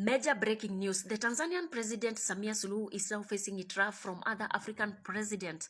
Major breaking news. The Tanzanian president Samia Suluhu is now facing it rough from other African presidents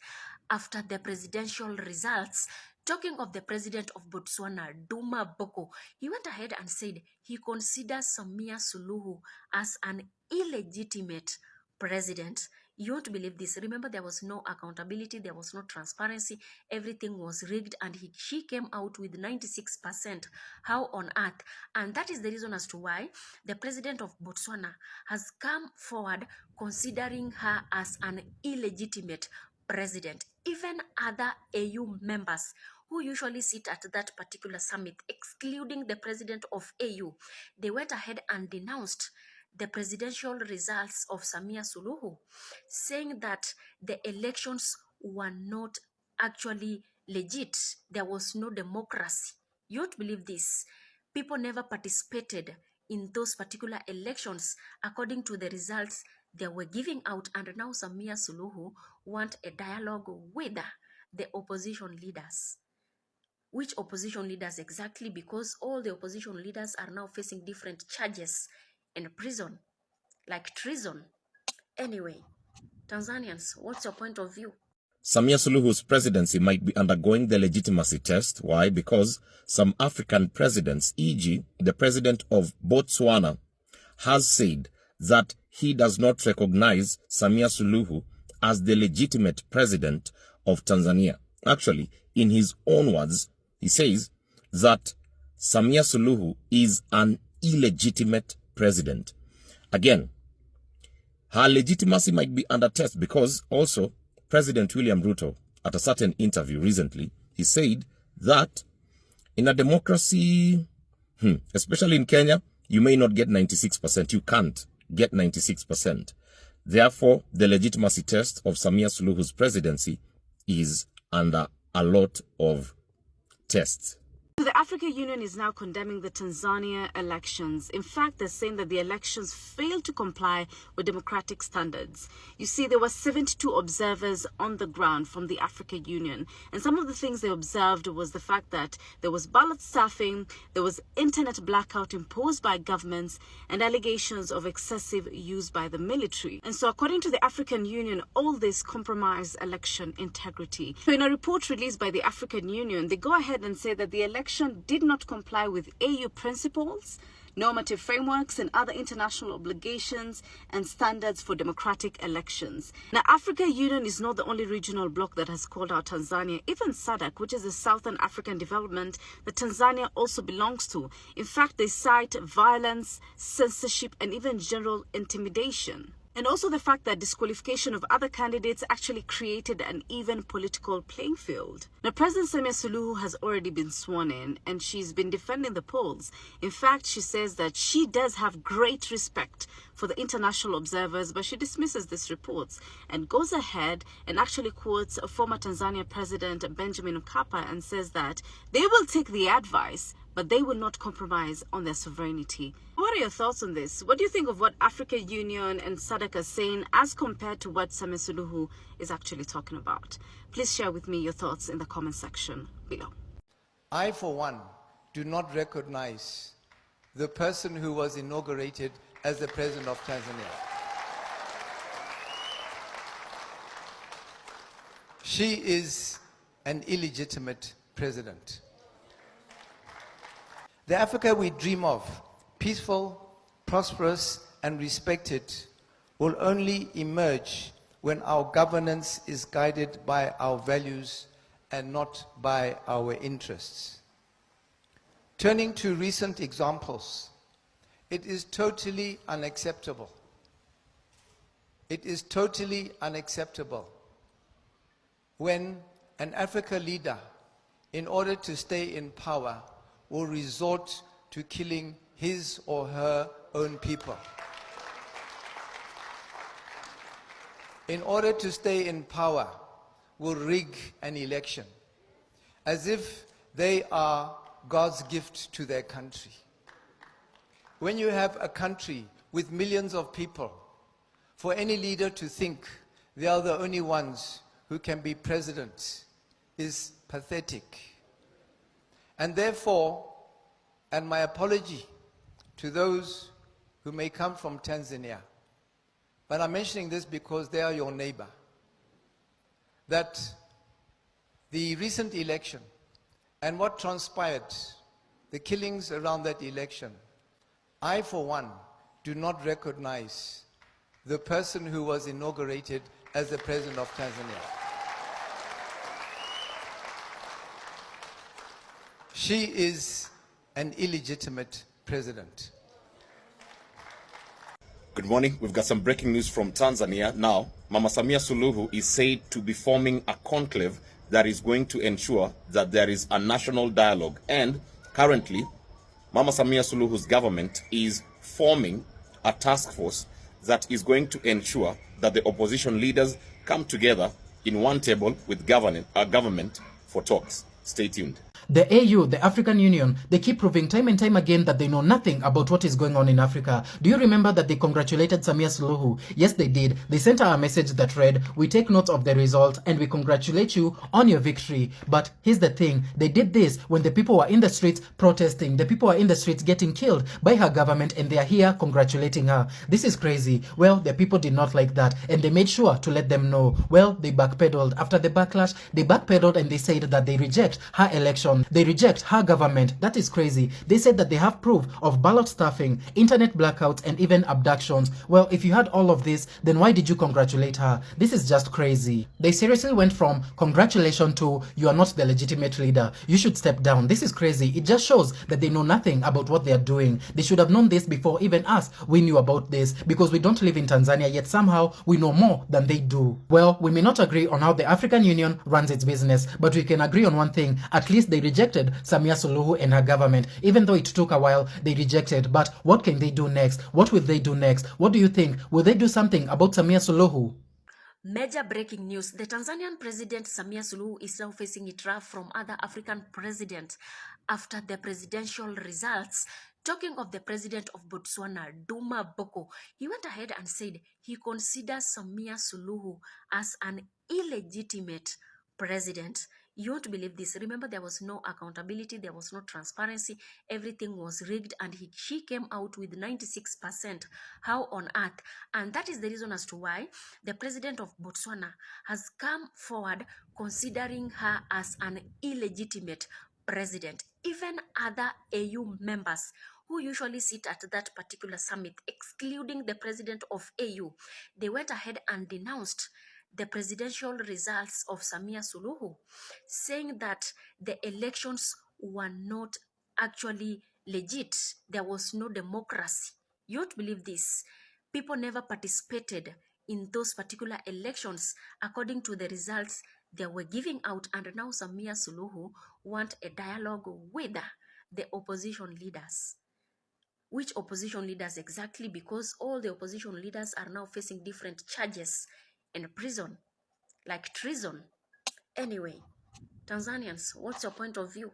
after the presidential results. Talking of the president of Botswana, Duma Boko, he went ahead and said he considers Samia Suluhu as an illegitimate president. You won't believe this. Remember, there was no accountability, there was no transparency, everything was rigged, and she came out with 96%. How on earth? And that is the reason as to why the president of Botswana has come forward considering her as an illegitimate president. Even other AU members who usually sit at that particular summit, excluding the president of AU, they went ahead and denounced the presidential results of Samia Suluhu, saying that the elections were not actually legit. There was no democracy. You won't believe this. People never participated in those particular elections according to the results they were giving out, and now Samia Suluhu want a dialogue with the opposition leaders. Which opposition leaders exactly? Because all the opposition leaders are now facing different charges in prison, like treason. Anyway, Tanzanians, what's your point of view? Samia Suluhu's presidency might be undergoing the legitimacy test. Why? Because some African presidents, e.g. the president of Botswana, has said that he does not recognize Samia Suluhu as the legitimate president of Tanzania. Actually, in his own words, he says that Samia Suluhu is an illegitimate president. Again, her legitimacy might be under test because also President William Ruto, at a certain interview recently, he said that in a democracy, especially in Kenya, you may not get 96%. You can't get 96%. Therefore, the legitimacy test of Samia Suluhu's presidency is under a lot of tests. The African Union is now condemning the Tanzania elections. In fact, they're saying that the elections failed to comply with democratic standards. You see, there were 72 observers on the ground from the African Union. And some of the things they observed was the fact that there was ballot stuffing, there was internet blackout imposed by governments, and allegations of excessive use by the military. And so according to the African Union, all this compromised election integrity. So in a report released by the African Union, they go ahead and say that the election did not comply with AU principles, normative frameworks, and other international obligations and standards for democratic elections. Now, African Union is not the only regional bloc that has called out Tanzania. Even SADC, which is the Southern African Development that Tanzania also belongs to. In fact, they cite violence, censorship, and even general intimidation. And also the fact that disqualification of other candidates actually created an even political playing field. Now, President Samia Suluhu has already been sworn in, and she's been defending the polls. In fact, she says that she does have great respect for the international observers, but she dismisses these reports and goes ahead and actually quotes a former Tanzania President Benjamin Mkapa and says that they will take the advice, but they will not compromise on their sovereignty. What are your thoughts on this? What do you think of what African Union and SADC are saying as compared to what Samia Suluhu is actually talking about? Please share with me your thoughts in the comment section below. I, for one, do not recognize the person who was inaugurated as the president of Tanzania. She is an illegitimate president. The Africa we dream of, peaceful, prosperous, and respected, will only emerge when our governance is guided by our values and not by our interests. Turning to recent examples, it is totally unacceptable. It is totally unacceptable when an African leader, in order to stay in power, will resort to killing his or her own people. In order to stay in power, will rig an election, as if they are God's gift to their country. When you have a country with millions of people, for any leader to think they are the only ones who can be president is pathetic. And therefore, and my apology to those who may come from Tanzania, but I'm mentioning this because they are your neighbor, that the recent election and what transpired, the killings around that election, I, for one, do not recognize the person who was inaugurated as the president of Tanzania. She is an illegitimate president. Good morning. We've got some breaking news from Tanzania. Now, Mama Samia Suluhu is said to be forming a conclave that is going to ensure that there is a national dialogue. And currently, Mama Samia Suluhu's government is forming a task force that is going to ensure that the opposition leaders come together in one table with government for talks. Stay tuned. The AU, the African Union, they keep proving time and time again that they know nothing about what is going on in Africa. Do you remember that they congratulated Samia Suluhu? Yes, they did. They sent her a message that read, "We take note of the result and we congratulate you on your victory." But here's the thing. They did this when the people were in the streets protesting. The people were in the streets getting killed by her government, and they are here congratulating her. This is crazy. Well, the people did not like that, and they made sure to let them know. Well, they backpedaled. After the backlash, they backpedaled and they said that they reject her election. They reject her government. That is crazy. They said that they have proof of ballot stuffing, internet blackouts, and even abductions. Well, if you had all of this, then why did you congratulate her? This is just crazy. They seriously went from congratulations to "you are not the legitimate leader. You should step down." This is crazy. It just shows that they know nothing about what they are doing. They should have known this before even us. We knew about this because we don't live in Tanzania, yet somehow we know more than they do. Well, we may not agree on how the African Union runs its business, but we can agree on one thing. At least they rejected Samia Suluhu and her government. Even though it took a while, they rejected. But what can they do next? What will they do next? What do you think? Will they do something about Samia Suluhu? Major breaking news. The Tanzanian president Samia Suluhu is now facing a draft from other African presidents after the presidential results. Talking of the president of Botswana, Duma Boko, he went ahead and said he considers Samia Suluhu as an illegitimate president. You won't believe this. Remember, there was no accountability, there was no transparency, everything was rigged, and she came out with 96%. How on earth? And that is the reason as to why the president of Botswana has come forward considering her as an illegitimate president. Even other AU members who usually sit at that particular summit, excluding the president of AU, they went ahead and denounced the presidential results of Samia Suluhu, saying that the elections were not actually legit. There was no democracy. You won't believe this. People never participated in those particular elections according to the results they were giving out, and now Samia Suluhu want a dialogue with the opposition leaders. Which opposition leaders exactly? Because all the opposition leaders are now facing different charges in prison, like treason. Anyway, Tanzanians, what's your point of view?